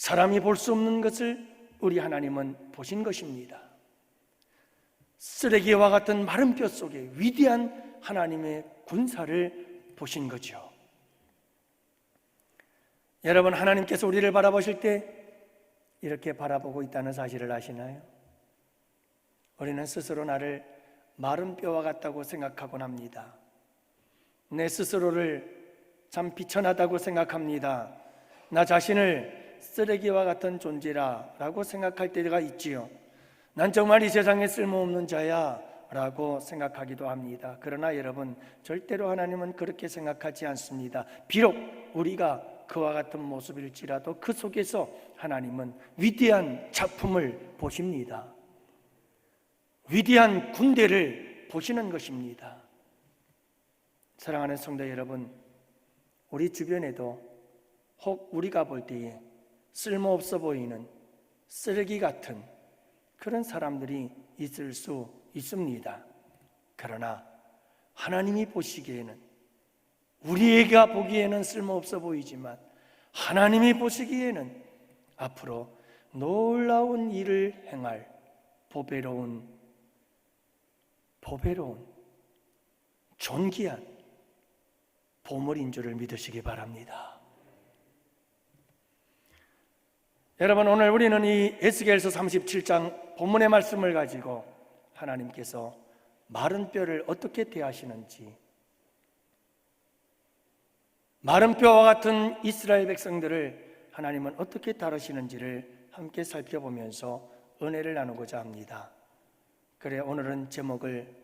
사람이 볼 수 없는 것을 우리 하나님은 보신 것입니다. 쓰레기와 같은 마른 뼈 속에 위대한 하나님의 군사를 보신 거죠. 여러분, 하나님께서 우리를 바라보실 때 이렇게 바라보고 있다는 사실을 아시나요? 우리는 스스로 나를 마른 뼈와 같다고 생각하곤 합니다. 내 스스로를 참 비천하다고 생각합니다. 나 자신을 쓰레기와 같은 존재라고 생각할 때가 있지요. 난 정말 이 세상에 쓸모없는 자야 라고 생각하기도 합니다. 그러나 여러분, 절대로 하나님은 그렇게 생각하지 않습니다. 비록 우리가 그와 같은 모습일지라도 그 속에서 하나님은 위대한 작품을 보십니다. 위대한 군대를 보시는 것입니다. 사랑하는 성도 여러분, 우리 주변에도 혹 우리가 볼 때에 쓸모없어 보이는 쓰레기 같은 그런 사람들이 있을 수 있습니다. 그러나 하나님이 보시기에는, 우리가 보기에는 쓸모없어 보이지만 하나님이 보시기에는 앞으로 놀라운 일을 행할 보배로운 존귀한 보물인 줄을 믿으시기 바랍니다. 여러분, 오늘 우리는 이 에스겔서 37장 본문의 말씀을 가지고 하나님께서 마른 뼈를 어떻게 대하시는지, 마른 뼈와 같은 이스라엘 백성들을 하나님은 어떻게 다루시는지를 함께 살펴보면서 은혜를 나누고자 합니다. 그래, 오늘은 제목을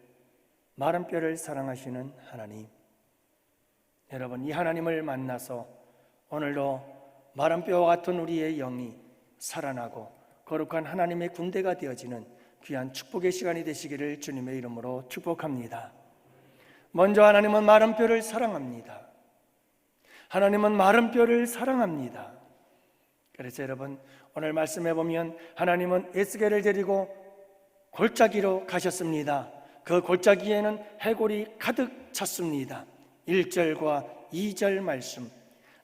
마른 뼈를 사랑하시는 하나님. 여러분, 이 하나님을 만나서 오늘도 마른 뼈와 같은 우리의 영이 살아나고 거룩한 하나님의 군대가 되어지는 귀한 축복의 시간이 되시기를 주님의 이름으로 축복합니다. 먼저 하나님은 마른 뼈를 사랑합니다. 하나님은 마른 뼈를 사랑합니다. 그래서 여러분, 오늘 말씀해 보면 하나님은 에스겔을 데리고 골짜기로 가셨습니다. 그 골짜기에는 해골이 가득 찼습니다. 1절과 2절 말씀,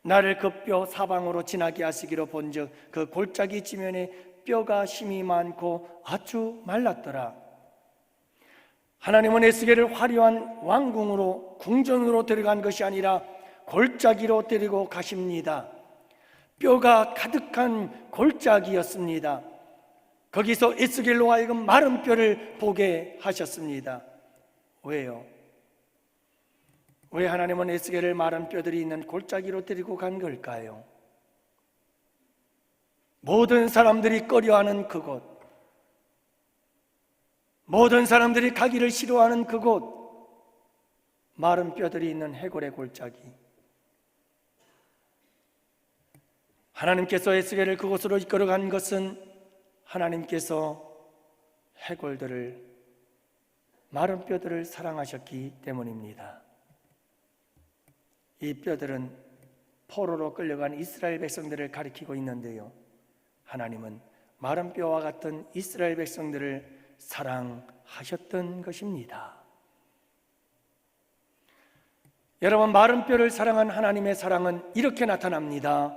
나를 그 뼈 사방으로 지나게 하시기로 본즉 그 골짜기 지면에 뼈가 심이 많고 아주 말랐더라. 하나님은 에스겔을 화려한 왕궁으로, 궁전으로 데려간 것이 아니라 골짜기로 데리고 가십니다. 뼈가 가득한 골짜기였습니다. 거기서 에스겔로 하여금 마른 뼈를 보게 하셨습니다. 왜요? 왜 하나님은 에스겔을 마른 뼈들이 있는 골짜기로 데리고 간 걸까요? 모든 사람들이 꺼려하는 그곳, 모든 사람들이 가기를 싫어하는 그곳, 마른 뼈들이 있는 해골의 골짜기. 하나님께서 에스겔을 그곳으로 이끌어간 것은 하나님께서 해골들을, 마른 뼈들을 사랑하셨기 때문입니다. 이 뼈들은 포로로 끌려간 이스라엘 백성들을 가리키고 있는데요, 하나님은 마른 뼈와 같은 이스라엘 백성들을 사랑하셨던 것입니다. 여러분, 마른 뼈를 사랑한 하나님의 사랑은 이렇게 나타납니다.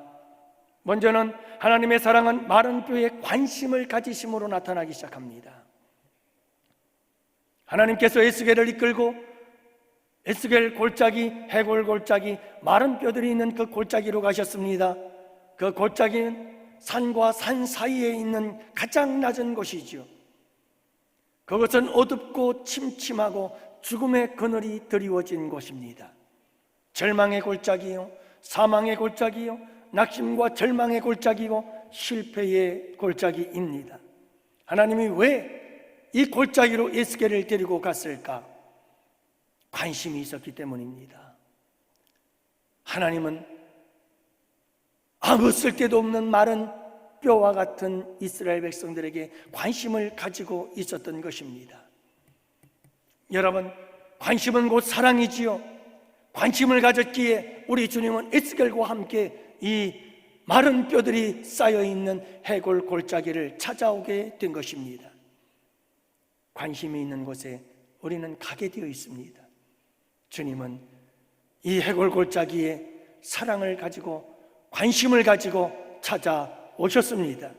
먼저는 하나님의 사랑은 마른 뼈에 관심을 가지심으로 나타나기 시작합니다. 하나님께서 에스겔을 이끌고 에스겔 골짜기, 해골 골짜기, 마른 뼈들이 있는 그 골짜기로 가셨습니다. 그 골짜기는 산과 산 사이에 있는 가장 낮은 곳이죠. 그것은 어둡고 침침하고 죽음의 그늘이 드리워진 곳입니다. 절망의 골짜기요, 사망의 골짜기요, 낙심과 절망의 골짜기고 실패의 골짜기입니다. 하나님이 왜 이 골짜기로 에스겔을 데리고 갔을까? 관심이 있었기 때문입니다. 하나님은 아무 쓸데도 없는 마른 뼈와 같은 이스라엘 백성들에게 관심을 가지고 있었던 것입니다. 여러분, 관심은 곧 사랑이지요. 관심을 가졌기에 우리 주님은 에스겔과 함께 이 마른 뼈들이 쌓여있는 해골 골짜기를 찾아오게 된 것입니다. 관심이 있는 곳에 우리는 가게 되어 있습니다. 주님은 이 해골 골짜기에 사랑을 가지고 관심을 가지고 찾아오셨습니다. 찾아오셨습니다.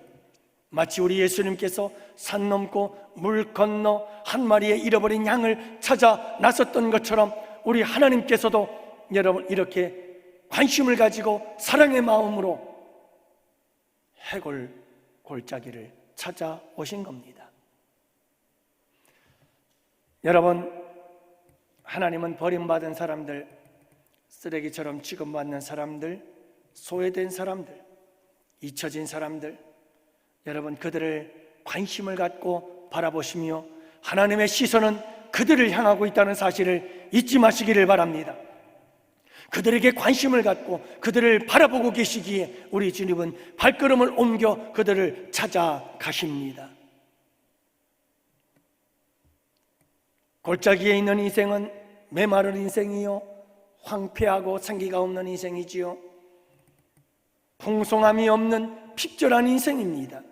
마치 우리 예수님께서 산 넘고 물 건너 한 마리의 잃어버린 양을 찾아 나섰던 것처럼 우리 하나님께서도 여러분 이렇게 관심을 가지고 사랑의 마음으로 해골 골짜기를 찾아오신 겁니다. 여러분, 하나님은 버림받은 사람들, 쓰레기처럼 취급받는 사람들, 소외된 사람들, 잊혀진 사람들, 여러분 그들을 관심을 갖고 바라보시며 하나님의 시선은 그들을 향하고 있다는 사실을 잊지 마시기를 바랍니다. 그들에게 관심을 갖고 그들을 바라보고 계시기에 우리 주님은 발걸음을 옮겨 그들을 찾아가십니다. 골짜기에 있는 인생은 메마른 인생이요, 황폐하고 생기가 없는 인생이지요, 풍성함이 없는 핍절한 인생입니다.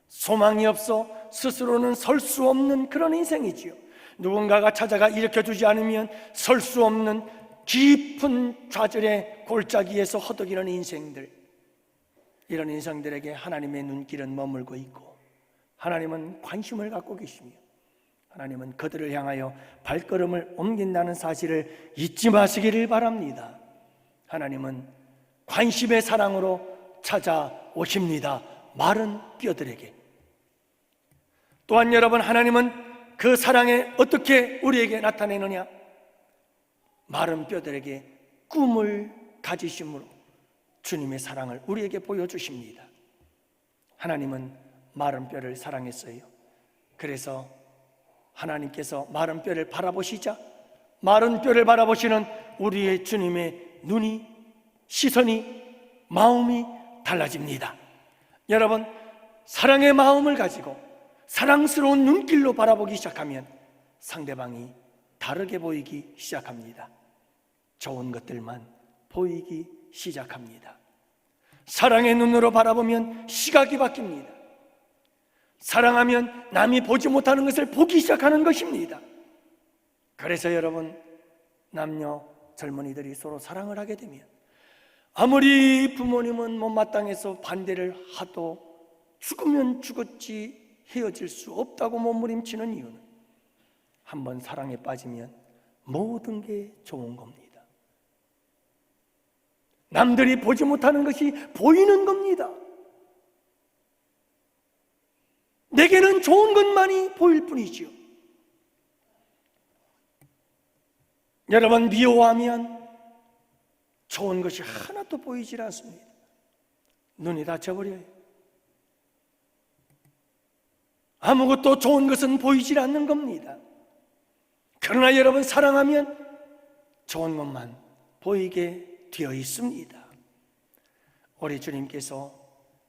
소망이 없어 스스로는 설 수 없는 그런 인생이지요. 누군가가 찾아가 일으켜주지 않으면 설 수 없는 깊은 좌절의 골짜기에서 허덕이는 인생들, 이런 인생들에게 하나님의 눈길은 머물고 있고 하나님은 관심을 갖고 계시며 하나님은 그들을 향하여 발걸음을 옮긴다는 사실을 잊지 마시기를 바랍니다. 하나님은 관심의 사랑으로 찾아오십니다. 마른 뼈들에게. 또한 여러분, 하나님은 그 사랑에 어떻게 우리에게 나타내느냐? 마른 뼈들에게 꿈을 가지심으로 주님의 사랑을 우리에게 보여주십니다. 하나님은 마른 뼈를 사랑했어요. 그래서 하나님께서 마른 뼈를 바라보시자 마른 뼈를 바라보시는 우리의 주님의 눈이, 시선이, 마음이 달라집니다. 여러분, 사랑의 마음을 가지고 사랑스러운 눈길로 바라보기 시작하면 상대방이 다르게 보이기 시작합니다. 좋은 것들만 보이기 시작합니다. 사랑의 눈으로 바라보면 시각이 바뀝니다. 사랑하면 남이 보지 못하는 것을 보기 시작하는 것입니다. 그래서 여러분, 남녀 젊은이들이 서로 사랑을 하게 되면 아무리 부모님은 못마땅해서 반대를 하도 죽으면 죽었지 헤어질 수 없다고 몸부림치는 이유는 한번 사랑에 빠지면 모든 게 좋은 겁니다. 남들이 보지 못하는 것이 보이는 겁니다. 내게는 좋은 것만이 보일 뿐이지요. 여러분, 미워하면 좋은 것이 하나도 보이질 않습니다. 눈이 다쳐버려요. 아무것도 좋은 것은 보이질 않는 겁니다. 그러나 여러분, 사랑하면 좋은 것만 보이게 되어 있습니다. 우리 주님께서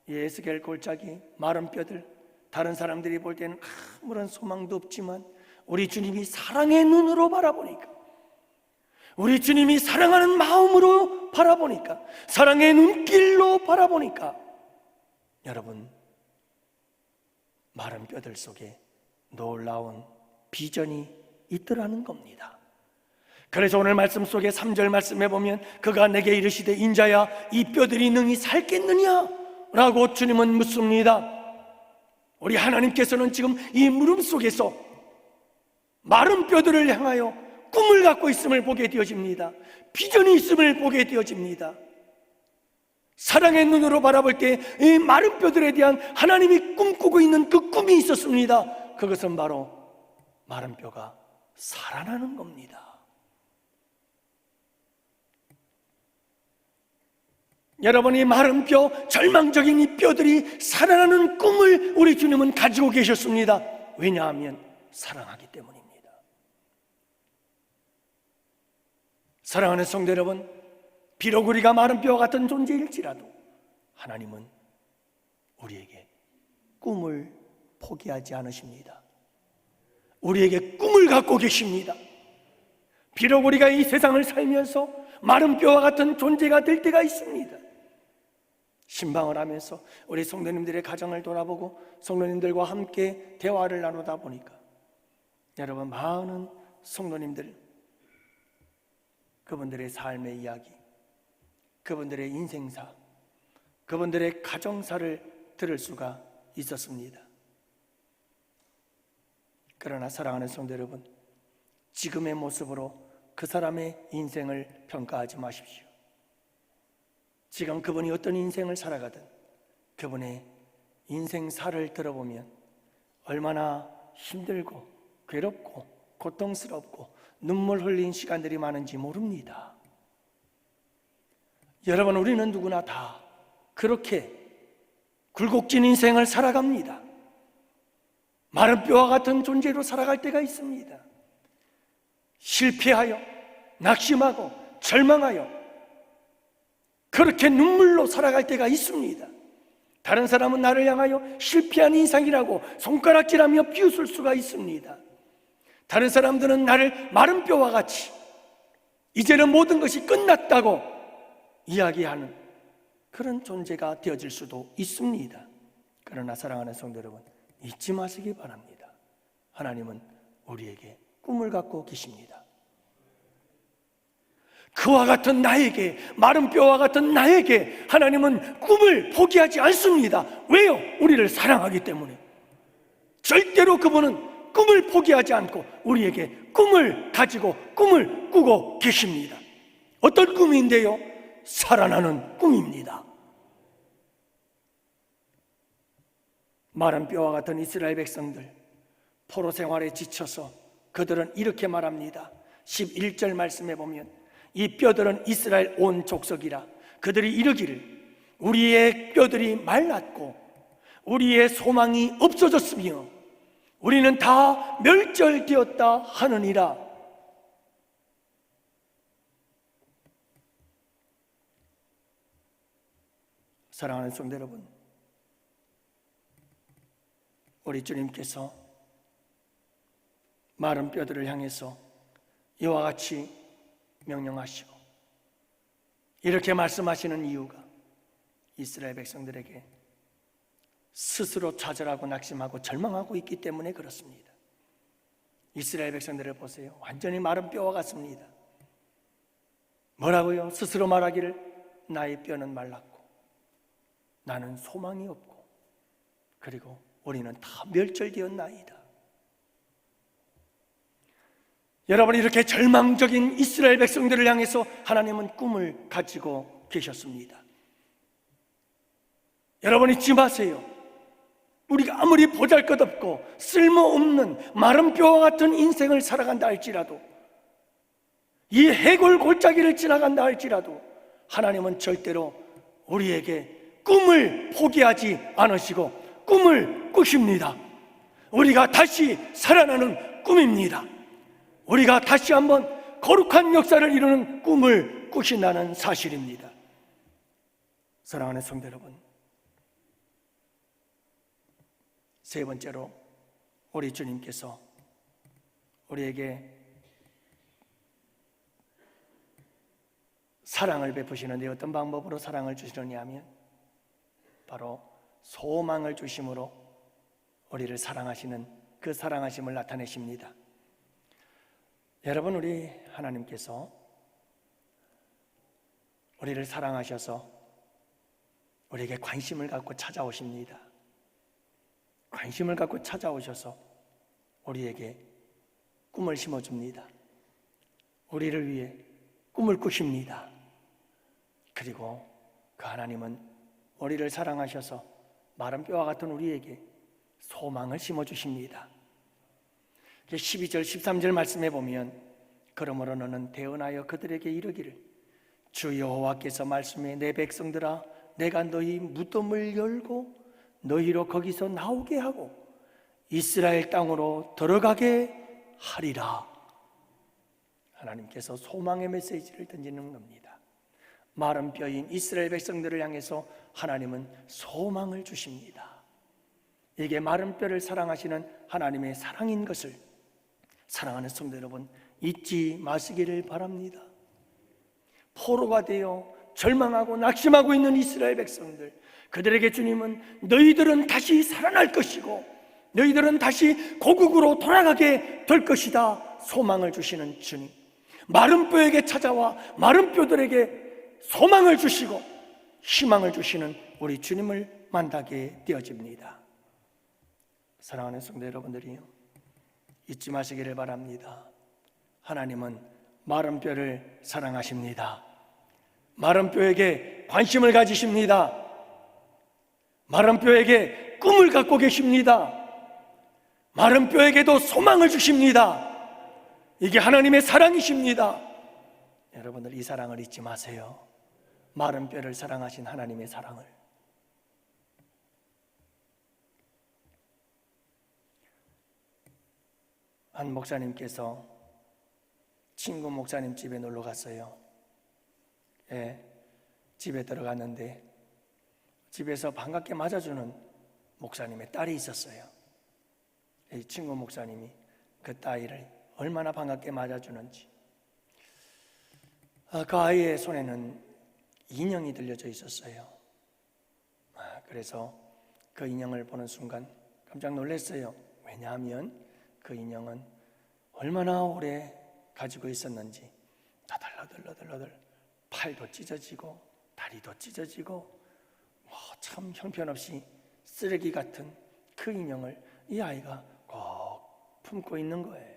에스겔 골짜기 마른 뼈들, 다른 사람들이 볼 때는 아무런 소망도 없지만 우리 주님이 사랑의 눈으로 바라보니까, 우리 주님이 사랑하는 마음으로 바라보니까, 사랑의 눈길로 바라보니까 여러분, 마른 뼈들 속에 놀라운 비전이 있더라는 겁니다. 그래서 오늘 말씀 속에 3절 말씀해 보면 그가 내게 이르시되 인자야 이 뼈들이 능히 살겠느냐? 라고 주님은 묻습니다. 우리 하나님께서는 지금 이 물음 속에서 마른 뼈들을 향하여 꿈을 갖고 있음을 보게 되어집니다. 비전이 있음을 보게 되어집니다. 사랑의 눈으로 바라볼 때 이 마른 뼈들에 대한 하나님이 꿈꾸고 있는 그 꿈이 있었습니다. 그것은 바로 마른 뼈가 살아나는 겁니다. 여러분이 마른 뼈, 절망적인 이 뼈들이 살아나는 꿈을 우리 주님은 가지고 계셨습니다. 왜냐하면 사랑하기 때문입니다. 사랑하는 성도 여러분, 비록 우리가 마른 뼈와 같은 존재일지라도 하나님은 우리에게 꿈을 포기하지 않으십니다. 우리에게 꿈을 갖고 계십니다. 비록 우리가 이 세상을 살면서 마른 뼈와 같은 존재가 될 때가 있습니다. 신방을 하면서 우리 성도님들의 가정을 돌아보고 성도님들과 함께 대화를 나누다 보니까 여러분, 많은 성도님들, 그분들의 삶의 이야기, 그분들의 인생사, 그분들의 가정사를 들을 수가 있었습니다. 그러나 사랑하는 성도 여러분, 지금의 모습으로 그 사람의 인생을 평가하지 마십시오. 지금 그분이 어떤 인생을 살아가든 그분의 인생사를 들어보면 얼마나 힘들고 괴롭고 고통스럽고 눈물 흘린 시간들이 많은지 모릅니다. 여러분, 우리는 누구나 다 그렇게 굴곡진 인생을 살아갑니다. 마른 뼈와 같은 존재로 살아갈 때가 있습니다. 실패하여 낙심하고 절망하여 그렇게 눈물로 살아갈 때가 있습니다. 다른 사람은 나를 향하여 실패한 인생이라고 손가락질하며 비웃을 수가 있습니다. 다른 사람들은 나를 마른 뼈와 같이 이제는 모든 것이 끝났다고 이야기하는 그런 존재가 되어질 수도 있습니다. 그러나 사랑하는 성도 여러분, 잊지 마시기 바랍니다. 하나님은 우리에게 꿈을 갖고 계십니다. 그와 같은 나에게, 마른 뼈와 같은 나에게 하나님은 꿈을 포기하지 않습니다. 왜요? 우리를 사랑하기 때문에. 절대로 그분은 꿈을 포기하지 않고 우리에게 꿈을 가지고 꿈을 꾸고 계십니다. 어떤 꿈인데요? 살아나는 꿈입니다. 마른 뼈와 같은 이스라엘 백성들, 포로 생활에 지쳐서 그들은 이렇게 말합니다. 11절 말씀에 보면 이 뼈들은 이스라엘 온 족속이라 그들이 이르기를 우리의 뼈들이 말랐고 우리의 소망이 없어졌으며 우리는 다 멸절되었다 하느니라. 사랑하는 성도 여러분, 우리 주님께서 마른 뼈들을 향해서 이와 같이 명령하시고 이렇게 말씀하시는 이유가 이스라엘 백성들에게 스스로 좌절하고 낙심하고 절망하고 있기 때문에 그렇습니다. 이스라엘 백성들을 보세요. 완전히 마른 뼈와 같습니다. 뭐라고요? 스스로 말하기를 나의 뼈는 말랐고 나는 소망이 없고 그리고 우리는 다 멸절되었나이다. 여러분, 이렇게 절망적인 이스라엘 백성들을 향해서 하나님은 꿈을 가지고 계셨습니다. 여러분, 잊지 마세요. 우리가 아무리 보잘것없고 쓸모없는 마른 뼈와 같은 인생을 살아간다 할지라도, 이 해골 골짜기를 지나간다 할지라도 하나님은 절대로 우리에게 꿈을 포기하지 않으시고 꿈을 꾸십니다. 우리가 다시 살아나는 꿈입니다. 우리가 다시 한번 거룩한 역사를 이루는 꿈을 꾸신다는 사실입니다. 사랑하는 성도 여러분, 세 번째로 우리 주님께서 우리에게 사랑을 베푸시는데 어떤 방법으로 사랑을 주시느냐 하면 바로 소망을 주심으로 우리를 사랑하시는 그 사랑하심을 나타내십니다. 여러분, 우리 하나님께서 우리를 사랑하셔서 우리에게 관심을 갖고 찾아오십니다. 관심을 갖고 찾아오셔서 우리에게 꿈을 심어줍니다. 우리를 위해 꿈을 꾸십니다. 그리고 그 하나님은 우리를 사랑하셔서 마른 뼈와 같은 우리에게 소망을 심어주십니다. 12절 13절 말씀에 보면 그러므로 너는 대언하여 그들에게 이르기를 주 여호와께서 말씀해 내 백성들아 내가 너희 무덤을 열고 너희로 거기서 나오게 하고 이스라엘 땅으로 들어가게 하리라. 하나님께서 소망의 메시지를 던지는 겁니다. 마른 뼈인 이스라엘 백성들을 향해서 하나님은 소망을 주십니다. 이게 마른 뼈를 사랑하시는 하나님의 사랑인 것을 사랑하는 성도 여러분, 잊지 마시기를 바랍니다. 포로가 되어 절망하고 낙심하고 있는 이스라엘 백성들, 그들에게 주님은 너희들은 다시 살아날 것이고 너희들은 다시 고국으로 돌아가게 될 것이다 소망을 주시는 주님, 마른 뼈에게 찾아와 마른 뼈들에게 소망을 주시고 희망을 주시는 우리 주님을 만나게 되어집니다. 사랑하는 성도 여러분들이요, 잊지 마시기를 바랍니다. 하나님은 마른 뼈를 사랑하십니다. 마른 뼈에게 관심을 가지십니다. 마른 뼈에게 꿈을 갖고 계십니다. 마른 뼈에게도 소망을 주십니다. 이게 하나님의 사랑이십니다. 여러분들, 이 사랑을 잊지 마세요. 마른 뼈를 사랑하신 하나님의 사랑을. 한 목사님께서 친구 목사님 집에 놀러 갔어요. 집에 들어갔는데 집에서 반갑게 맞아주는 목사님의 딸이 있었어요. 이 친구 목사님이 그 딸을 얼마나 반갑게 맞아주는지. 그 아이의 손에는 인형이 들려져 있었어요. 그래서 그 인형을 보는 순간 깜짝 놀랐어요. 왜냐하면 그 인형은 얼마나 오래 가지고 있었는지 나들나들 팔도 찢어지고 다리도 찢어지고 참 형편없이 쓰레기 같은 그 인형을 이 아이가 꼭 품고 있는 거예요.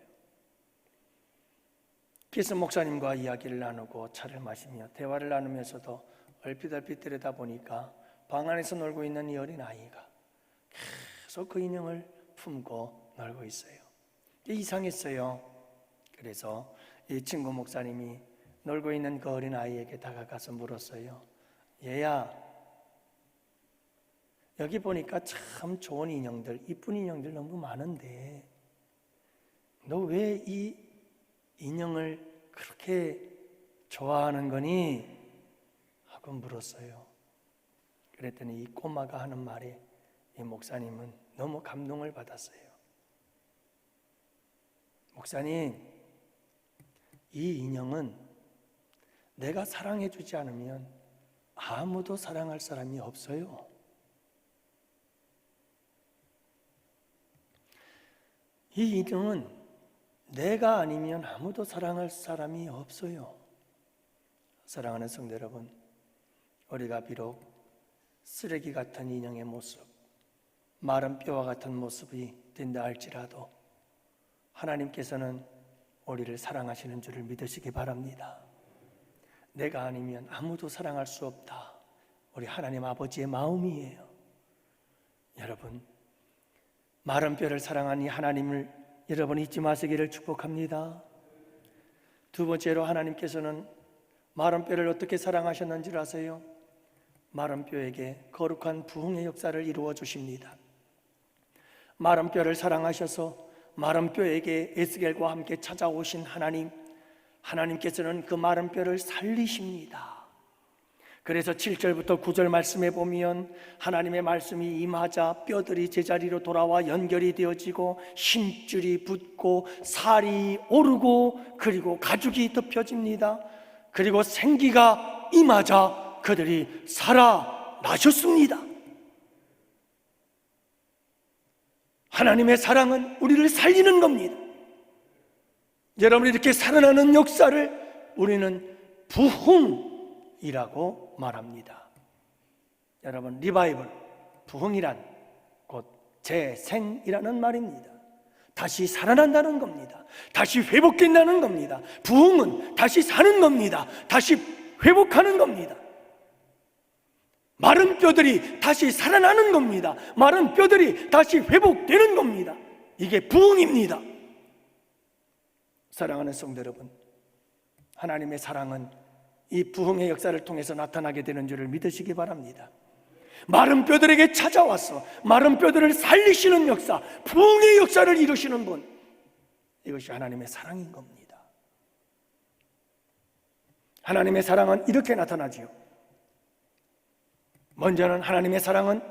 그래서 목사님과 이야기를 나누고 차를 마시며 대화를 나누면서도 얼핏 들여다보니까 방 안에서 놀고 있는 이 어린 아이가 계속 그 인형을 품고 놀고 있어요. 이상했어요. 그래서 이 친구 목사님이 놀고 있는 그 어린 아이에게 다가가서 물었어요. 얘야, 여기 보니까 참 좋은 인형들, 이쁜 인형들 너무 많은데 너 왜 이 인형을 그렇게 좋아하는 거니? 하고 물었어요. 그랬더니 이 꼬마가 하는 말에 이 목사님은 너무 감동을 받았어요. 목사님, 이 인형은 내가 사랑해주지 않으면 아무도 사랑할 사람이 없어요. 이 인형은 내가 아니면 아무도 사랑할 사람이 없어요. 사랑하는 성도 여러분, 우리가 비록 쓰레기 같은 인형의 모습, 마른 뼈와 같은 모습이 된다 할지라도 하나님께서는 우리를 사랑하시는 줄을 믿으시기 바랍니다. 내가 아니면 아무도 사랑할 수 없다. 우리 하나님 아버지의 마음이에요. 여러분, 마른 뼈를 사랑하니 하나님을 여러분 잊지 마시기를 축복합니다. 두 번째로 하나님께서는 마른 뼈를 어떻게 사랑하셨는지를 아세요? 마른 뼈에게 거룩한 부흥의 역사를 이루어 주십니다. 마른 뼈를 사랑하셔서 마른 뼈에게 에스겔과 함께 찾아오신 하나님께서는 그 마른 뼈를 살리십니다. 그래서 7절부터 9절 말씀에 보면 하나님의 말씀이 임하자 뼈들이 제자리로 돌아와 연결이 되어지고 힘줄이 붙고 살이 오르고 그리고 가죽이 덮여집니다. 그리고 생기가 임하자 그들이 살아나셨습니다. 하나님의 사랑은 우리를 살리는 겁니다. 여러분, 이렇게 살아나는 역사를 우리는 부흥이라고 말합니다. 여러분, 리바이벌, 부흥이란 곧 재생이라는 말입니다. 다시 살아난다는 겁니다. 다시 회복된다는 겁니다. 부흥은 다시 사는 겁니다. 다시 회복하는 겁니다. 마른 뼈들이 다시 살아나는 겁니다. 마른 뼈들이 다시 회복되는 겁니다. 이게 부흥입니다. 사랑하는 성도 여러분, 하나님의 사랑은 이 부흥의 역사를 통해서 나타나게 되는 줄을 믿으시기 바랍니다. 마른 뼈들에게 찾아와서 마른 뼈들을 살리시는 역사, 부흥의 역사를 이루시는 분, 이것이 하나님의 사랑인 겁니다. 하나님의 사랑은 이렇게 나타나지요. 먼저는 하나님의 사랑은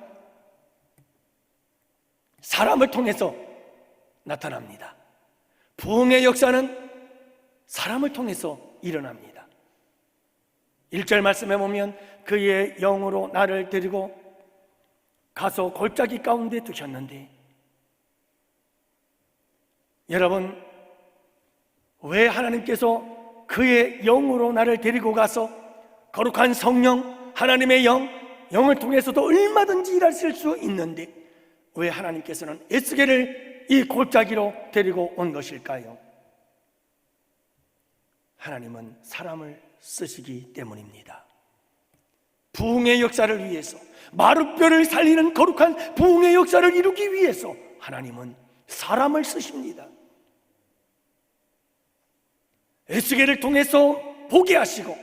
사람을 통해서 나타납니다. 부흥의 역사는 사람을 통해서 일어납니다. 1절 말씀에 보면 그의 영으로 나를 데리고 가서 골짜기 가운데 두셨는데, 여러분, 왜 하나님께서 그의 영으로 나를 데리고 가서 거룩한 성령, 하나님의 영, 영을 통해서도 얼마든지 일하실 수 있는데 왜 하나님께서는 에스겔을 이 골짜기로 데리고 온 것일까요? 하나님은 사람을 쓰시기 때문입니다. 부흥의 역사를 위해서, 마룻뼈를 살리는 거룩한 부흥의 역사를 이루기 위해서 하나님은 사람을 쓰십니다. 에스겔을 통해서 보게 하시고,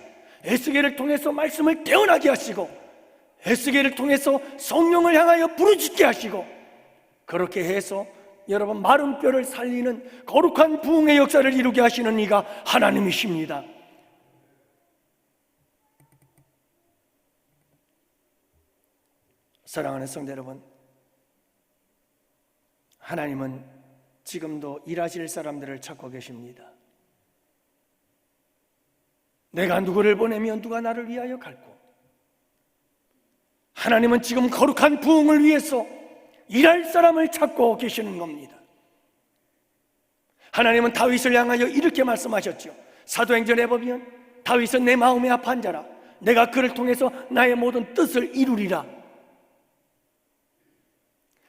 에스겔을 통해서 말씀을 깨어나게 하시고, 에스겔을 통해서 성령을 향하여 부르짖게 하시고, 그렇게 해서 여러분 마른 뼈를 살리는 거룩한 부흥의 역사를 이루게 하시는 이가 하나님이십니다. 사랑하는 성도 여러분, 하나님은 지금도 일하실 사람들을 찾고 계십니다. 내가 누구를 보내면 누가 나를 위하여 갈고, 하나님은 지금 거룩한 부흥을 위해서 일할 사람을 찾고 계시는 겁니다. 하나님은 다윗을 향하여 이렇게 말씀하셨죠. 사도행전에 보면 다윗은 내 마음에 합한 자라, 내가 그를 통해서 나의 모든 뜻을 이루리라.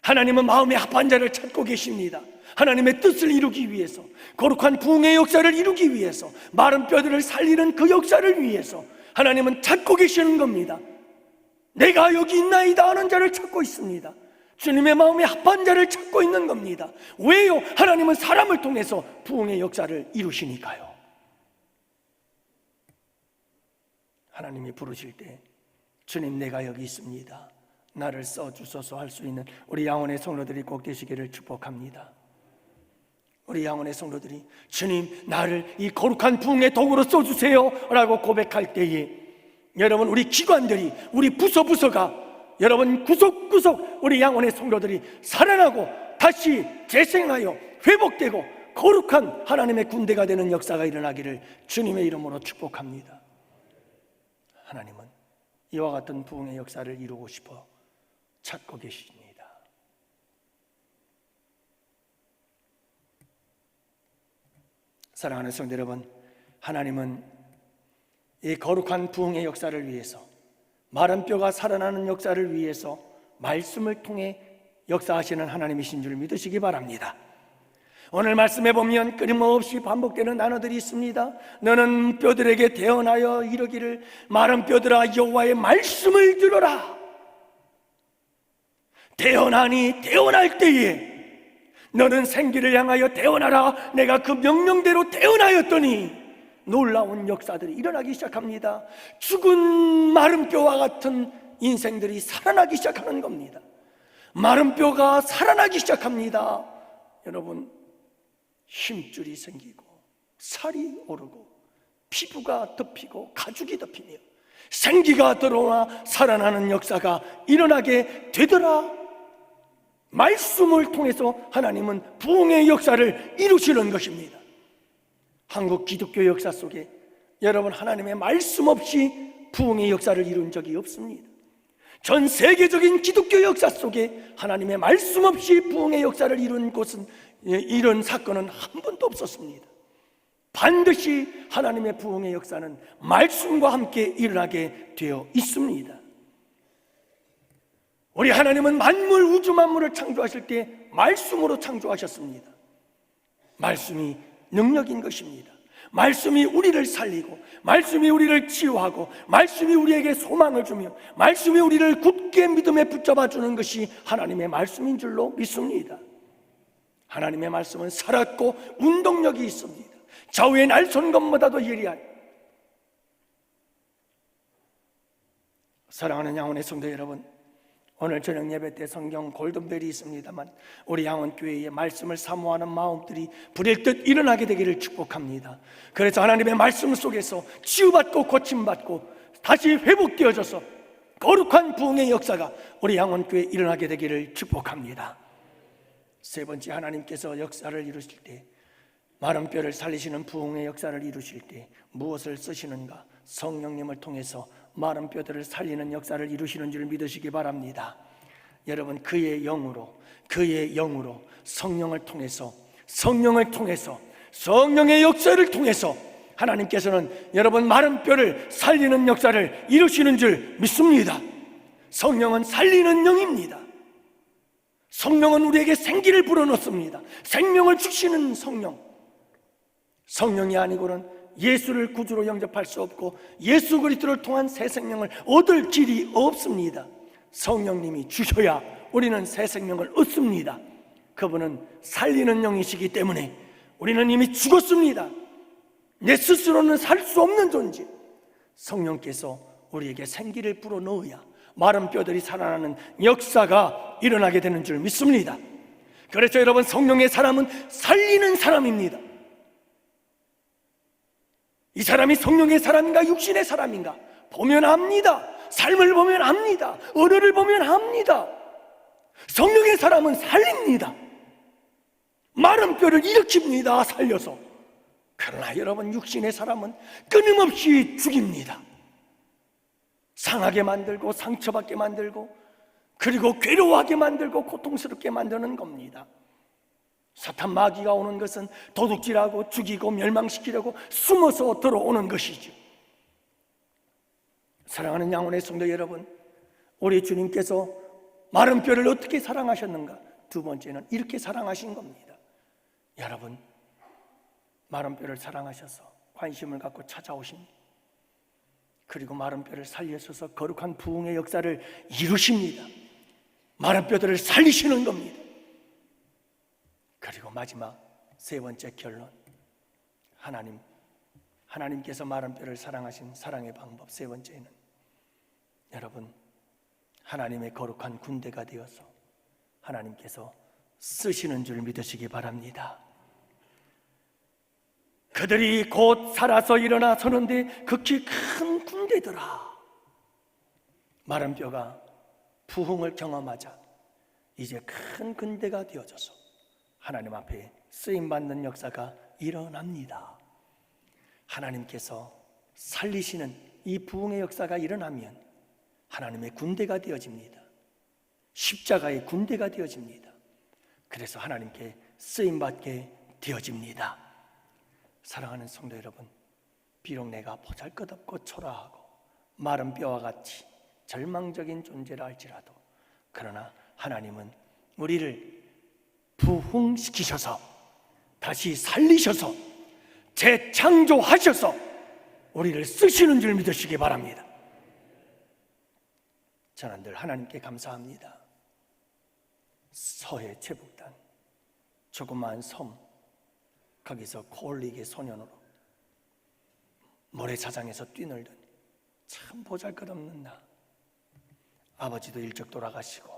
하나님은 마음에 합한 자를 찾고 계십니다. 하나님의 뜻을 이루기 위해서, 거룩한 부흥의 역사를 이루기 위해서, 마른 뼈들을 살리는 그 역사를 위해서 하나님은 찾고 계시는 겁니다. 내가 여기 있나이다 하는 자를 찾고 있습니다. 주님의 마음에 합한 자를 찾고 있는 겁니다. 왜요? 하나님은 사람을 통해서 부흥의 역사를 이루시니까요. 하나님이 부르실 때 주님 내가 여기 있습니다, 나를 써주소서 할 수 있는 우리 양원의 성도들이 꼭 되시기를 축복합니다. 우리 양원의 성도들이 주님 나를 이 거룩한 부흥의 도구로 써주세요 라고 고백할 때에 여러분 우리 기관들이, 우리 부서가, 여러분 구석구석 우리 양원의 성도들이 살아나고 다시 재생하여 회복되고 거룩한 하나님의 군대가 되는 역사가 일어나기를 주님의 이름으로 축복합니다. 하나님은 이와 같은 부흥의 역사를 이루고 싶어 찾고 계십니다. 사랑하는 성도 여러분, 하나님은 이 거룩한 부흥의 역사를 위해서, 마른 뼈가 살아나는 역사를 위해서 말씀을 통해 역사하시는 하나님이신 줄 믿으시기 바랍니다. 오늘 말씀에 보면 끊임없이 반복되는 단어들이 있습니다. 너는 뼈들에게 대언하여 이르기를 마른 뼈들아 여호와의 말씀을 들어라. 대언하니 대언할 때에 너는 생기를 향하여 대언하라. 내가 그 명령대로 대언하였더니 놀라운 역사들이 일어나기 시작합니다. 죽은 마른 뼈와 같은 인생들이 살아나기 시작하는 겁니다. 마른 뼈가 살아나기 시작합니다. 여러분 힘줄이 생기고 살이 오르고 피부가 덮이고 가죽이 덮이며 생기가 들어와 살아나는 역사가 일어나게 되더라. 말씀을 통해서 하나님은 부흥의 역사를 이루시는 것입니다. 한국 기독교 역사 속에 여러분 하나님의 말씀 없이 부흥의 역사를 이룬 적이 없습니다. 전 세계적인 기독교 역사 속에 하나님의 말씀 없이 부흥의 역사를 이룬 곳은, 이런 사건은 한 번도 없었습니다. 반드시 하나님의 부흥의 역사는 말씀과 함께 일어나게 되어 있습니다. 우리 하나님은 만물, 우주 만물을 창조하실 때 말씀으로 창조하셨습니다. 말씀이 능력인 것입니다. 말씀이 우리를 살리고, 말씀이 우리를 치유하고, 말씀이 우리에게 소망을 주며, 말씀이 우리를 굳게 믿음에 붙잡아 주는 것이 하나님의 말씀인 줄로 믿습니다. 하나님의 말씀은 살았고 운동력이 있습니다. 좌우의 날선 것보다도 예리한. 사랑하는 양원의 성도 여러분, 오늘 저녁 예배 때 성경 골든벨이 있습니다만 우리 양원교회의 말씀을 사모하는 마음들이 불일 듯 일어나게 되기를 축복합니다. 그래서 하나님의 말씀 속에서 치유받고 고침받고 다시 회복되어져서 거룩한 부흥의 역사가 우리 양원교회에 일어나게 되기를 축복합니다. 세 번째, 하나님께서 역사를 이루실 때, 마른 뼈를 살리시는 부흥의 역사를 이루실 때 무엇을 쓰시는가? 성령님을 통해서 마른 뼈들을 살리는 역사를 이루시는 줄 믿으시기 바랍니다. 여러분 그의 영으로 성령을 통해서 성령의 역사를 통해서 하나님께서는 여러분 마른 뼈를 살리는 역사를 이루시는 줄 믿습니다. 성령은 살리는 영입니다. 성령은 우리에게 생기를 불어넣습니다. 생명을 주시는 성령. 성령이 아니고는 예수를 구주로 영접할 수 없고 예수 그리스도를 통한 새 생명을 얻을 길이 없습니다. 성령님이 주셔야 우리는 새 생명을 얻습니다. 그분은 살리는 영이시기 때문에 우리는 이미 죽었습니다. 내 스스로는 살 수 없는 존재. 성령께서 우리에게 생기를 불어넣어야 마른 뼈들이 살아나는 역사가 일어나게 되는 줄 믿습니다. 그래서 여러분, 성령의 사람은 살리는 사람입니다. 이 사람이 성령의 사람인가 육신의 사람인가 보면 압니다. 삶을 보면 압니다. 언어를 보면 압니다. 성령의 사람은 살립니다. 마른 뼈를 일으킵니다. 살려서. 그러나 여러분, 육신의 사람은 끊임없이 죽입니다. 상하게 만들고 상처받게 만들고 그리고 괴로워하게 만들고 고통스럽게 만드는 겁니다. 사탄 마귀가 오는 것은 도둑질하고 죽이고 멸망시키려고 숨어서 들어오는 것이죠. 사랑하는 양혼의 성도 여러분, 우리 주님께서 마른 뼈를 어떻게 사랑하셨는가? 두 번째는 이렇게 사랑하신 겁니다. 여러분, 마른 뼈를 사랑하셔서 관심을 갖고 찾아오십니다. 그리고 마른 뼈를 살려셔서 거룩한 부흥의 역사를 이루십니다. 마른 뼈들을 살리시는 겁니다. 그리고 마지막 세 번째 결론, 하나님께서 마른 뼈를 사랑하신 사랑의 방법 세 번째는, 여러분, 하나님의 거룩한 군대가 되어서 하나님께서 쓰시는 줄 믿으시기 바랍니다. 그들이 곧 살아서 일어나 서는데 극히 큰 군대더라. 마른 뼈가 부흥을 경험하자 이제 큰 군대가 되어져서 하나님 앞에 쓰임받는 역사가 일어납니다. 하나님께서 살리시는 이 부흥의 역사가 일어나면 하나님의 군대가 되어집니다. 십자가의 군대가 되어집니다. 그래서 하나님께 쓰임받게 되어집니다. 사랑하는 성도 여러분, 비록 내가 보잘것없고 초라하고 마른 뼈와 같이 절망적인 존재라 할지라도, 그러나 하나님은 우리를 부흥시키셔서 다시 살리셔서 재창조하셔서 우리를 쓰시는 줄 믿으시기 바랍니다. 저는 늘 하나님께 감사합니다. 서해 제북단 조그마한 섬, 거기서 콜리게 소년으로 모래사장에서 뛰놀던 참 보잘것없는 나, 아버지도 일찍 돌아가시고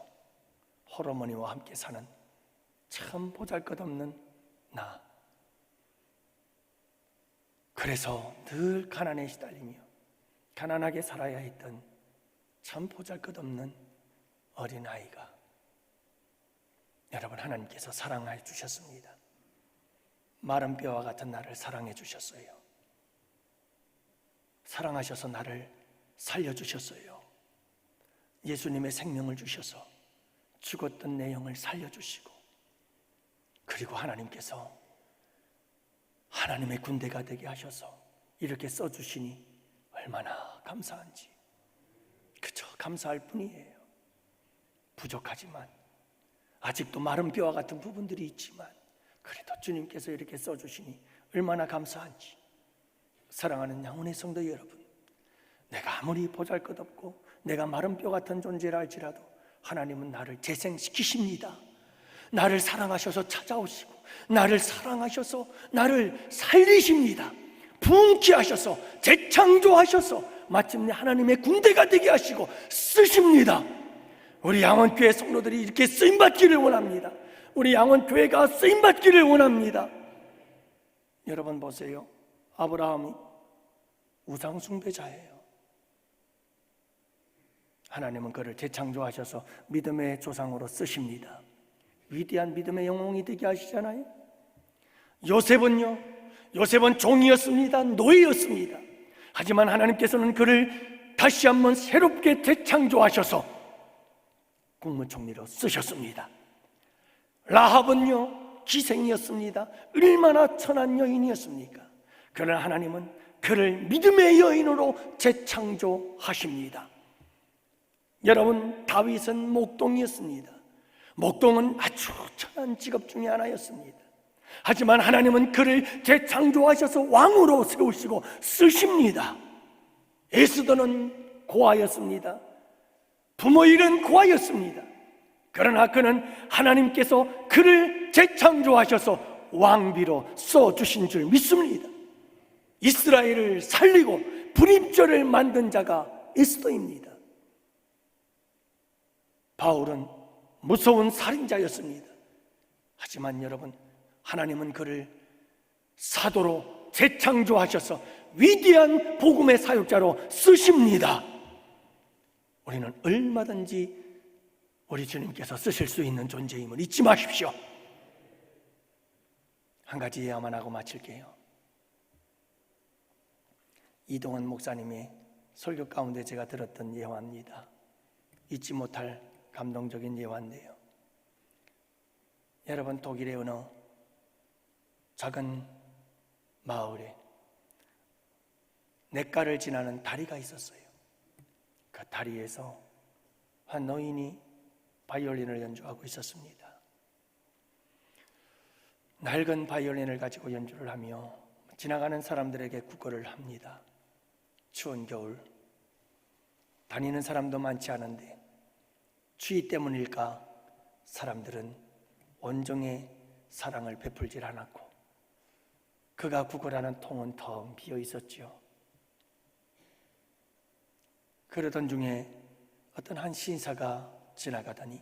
홀어머니와 함께 사는 참 보잘것없는 나, 그래서 늘 가난에 시달리며 가난하게 살아야 했던 참 보잘것없는 어린아이가, 여러분, 하나님께서 사랑해 주셨습니다. 마른 뼈와 같은 나를 사랑해 주셨어요. 사랑하셔서 나를 살려주셨어요. 예수님의 생명을 주셔서 죽었던 내 영을 살려주시고, 그리고 하나님께서 하나님의 군대가 되게 하셔서 이렇게 써주시니 얼마나 감사한지, 그저 감사할 뿐이에요. 부족하지만, 아직도 마른 뼈와 같은 부분들이 있지만 그래도 주님께서 이렇게 써주시니 얼마나 감사한지. 사랑하는 양혼의 성도 여러분, 내가 아무리 보잘것없고 내가 마른 뼈 같은 존재라 할지라도 하나님은 나를 재생시키십니다. 나를 사랑하셔서 찾아오시고 나를 사랑하셔서 나를 살리십니다. 부흥케 하셔서 재창조하셔서 마침내 하나님의 군대가 되게 하시고 쓰십니다. 우리 양원교회 성도들이 이렇게 쓰임받기를 원합니다. 우리 양원교회가 쓰임받기를 원합니다. 여러분 보세요. 아브라함이 우상숭배자예요. 하나님은 그를 재창조하셔서 믿음의 조상으로 쓰십니다. 위대한 믿음의 영웅이 되게 하시잖아요. 요셉은 종이었습니다. 노예였습니다. 하지만 하나님께서는 그를 다시 한번 새롭게 재창조하셔서 국무총리로 쓰셨습니다. 라합은요, 기생이었습니다. 얼마나 천한 여인이었습니까? 그러나 하나님은 그를 믿음의 여인으로 재창조하십니다. 여러분, 다윗은 목동이었습니다. 목동은 아주 천한 직업 중에 하나였습니다. 하지만 하나님은 그를 재창조하셔서 왕으로 세우시고 쓰십니다. 에스더는 고아였습니다. 부모 잃은 고아였습니다. 그러나 그는 하나님께서 그를 재창조하셔서 왕비로 써주신 줄 믿습니다. 이스라엘을 살리고 불임절을 만든 자가 에스더입니다. 바울은 무서운 살인자였습니다. 하지만 여러분, 하나님은 그를 사도로 재창조하셔서 위대한 복음의 사역자로 쓰십니다. 우리는 얼마든지 우리 주님께서 쓰실 수 있는 존재임을 잊지 마십시오. 한 가지 예화만 하고 마칠게요. 이동원 목사님의 설교 가운데 제가 들었던 예화입니다. 잊지 못할 감동적인 예화인데요. 여러분, 독일의 어느 작은 마을에 냇가를 지나는 다리가 있었어요. 그 다리에서 한 노인이 바이올린을 연주하고 있었습니다. 낡은 바이올린을 가지고 연주를 하며 지나가는 사람들에게 구걸을 합니다. 추운 겨울, 다니는 사람도 많지 않은데 추위 때문일까 사람들은 온종의 사랑을 베풀질 않았고 그가 구걸하는 통은 텅 비어 있었지요. 그러던 중에 어떤 한 신사가 지나가더니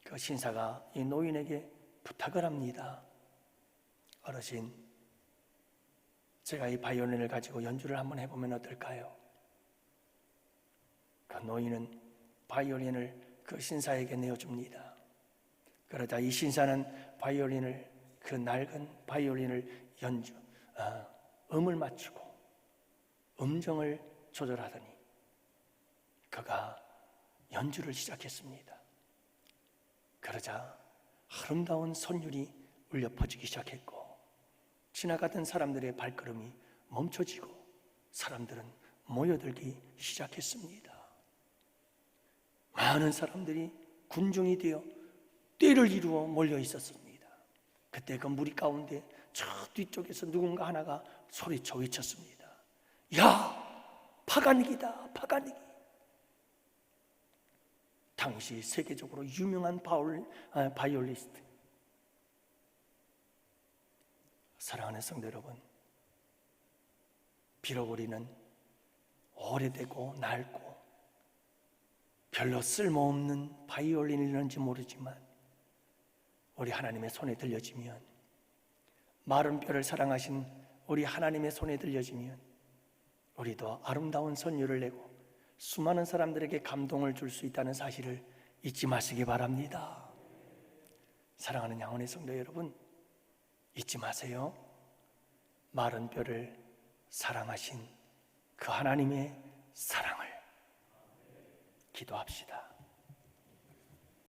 그 신사가 이 노인에게 부탁을 합니다. 어르신, 제가 이 바이올린을 가지고 연주를 한번 해보면 어떨까요? 그 노인은 바이올린을 그 신사에게 내어줍니다. 그러자 이 신사는 그 낡은 바이올린을 음을 맞추고 음정을 조절하더니 그가 연주를 시작했습니다. 그러자 아름다운 선율이 울려 퍼지기 시작했고 지나가던 사람들의 발걸음이 멈춰지고 사람들은 모여들기 시작했습니다. 많은 사람들이 군중이 되어 떼를 이루어 몰려 있었습니다. 그때 그 무리 가운데 저 뒤쪽에서 누군가 하나가 소리쳐 외쳤습니다. 야, 파가닉이다, 파가닉이. 당시 세계적으로 유명한 바이올리스트. 사랑하는 성도 여러분, 비록 우리는 오래되고 낡고 별로 쓸모없는 바이올린이런지 모르지만 우리 하나님의 손에 들려지면, 마른 뼈를 사랑하신 우리 하나님의 손에 들려지면 우리도 아름다운 선율을 내고 수많은 사람들에게 감동을 줄 수 있다는 사실을 잊지 마시기 바랍니다. 사랑하는 양원의 성도 여러분, 잊지 마세요. 마른 뼈를 사랑하신 그 하나님의 사랑을 기도합시다.